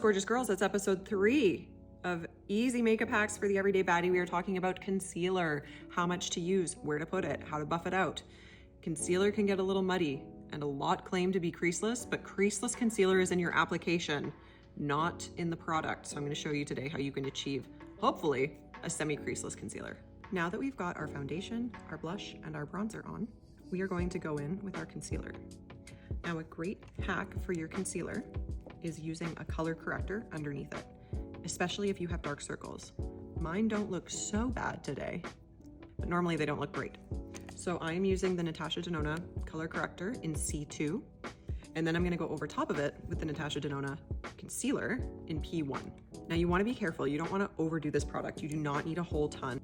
Gorgeous girls, that's episode 3 of easy makeup hacks for the everyday baddie. We are talking about concealer, how much to use, where to put it, how to buff it out. Concealer can get a little muddy and a lot claim to be creaseless, but creaseless concealer is in your application, not in the product. So I'm going to show you today how you can achieve, hopefully, a semi-creaseless concealer. Now that we've got our foundation, our blush, and our bronzer on, we are going to go in with our concealer. Now, a great hack for your concealer is using a color corrector underneath it, especially if you have dark circles. Mine don't look so bad today, but normally they don't look great. So I'm using the Natasha Denona color corrector in C2, and then I'm gonna go over top of it with the Natasha Denona concealer in P1. Now you wanna be careful, you don't wanna overdo this product. You do not need a whole ton.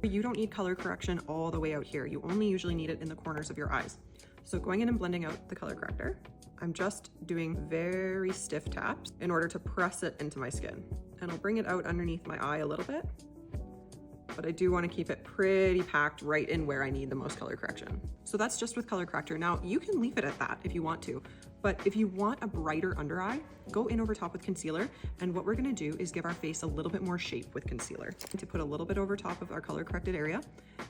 You don't need color correction all the way out here. You only usually need it in the corners of your eyes. So going in and blending out the color corrector, I'm just doing very stiff taps in order to press it into my skin. And I'll bring it out underneath my eye a little bit, but I do want to keep it pretty packed right in where I need the most color correction. So that's just with color corrector. Now you can leave it at that if you want to, but if you want a brighter under eye, go in over top with concealer. And what we're gonna do is give our face a little bit more shape with concealer. To put a little bit over top of our color corrected area.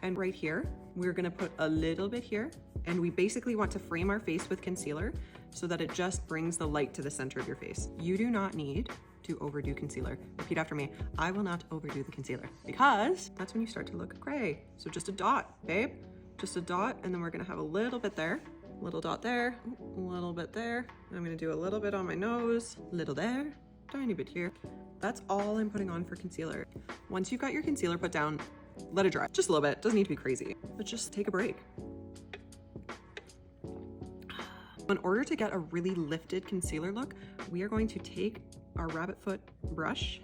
And right here, we're gonna put a little bit here. And we basically want to frame our face with concealer so that it just brings the light to the center of your face. You do not need to overdo concealer. Repeat after me. I will not overdo the concealer because that's when you start to look gray. So just a dot, babe. Just a dot, and then we're gonna have a little bit there, little dot there, a little bit there. I'm gonna do a little bit on my nose, little there, tiny bit here. That's all I'm putting on for concealer. Once you've got your concealer put down, let it dry. Just a little bit, doesn't need to be crazy, but just take a break. In order to get a really lifted concealer look, we are going to take our rabbit foot brush.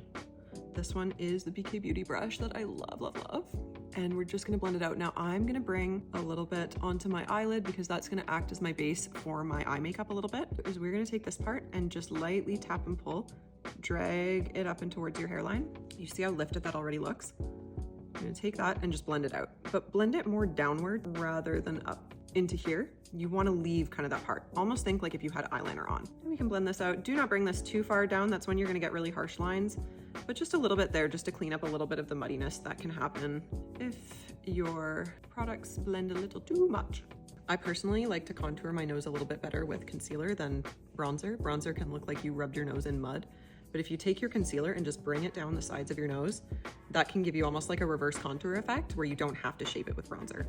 This one is the BK Beauty brush that I love, love, love. And we're just gonna blend it out. Now I'm gonna bring a little bit onto my eyelid because that's gonna act as my base for my eye makeup a little bit. Is we're gonna take this part and just lightly tap and pull, drag it up and towards your hairline. You see how lifted that already looks? I'm gonna take that and just blend it out, but blend it more downward rather than up into here. You wanna leave kind of that part. Almost think like if you had eyeliner on. And we can blend this out. Do not bring this too far down. That's when you're gonna get really harsh lines, but just a little bit there just to clean up a little bit of the muddiness that can happen if your products blend a little too much. I personally like to contour my nose a little bit better with concealer than bronzer. Bronzer can look like you rubbed your nose in mud. But if you take your concealer and just bring it down the sides of your nose, that can give you almost like a reverse contour effect where you don't have to shape it with bronzer.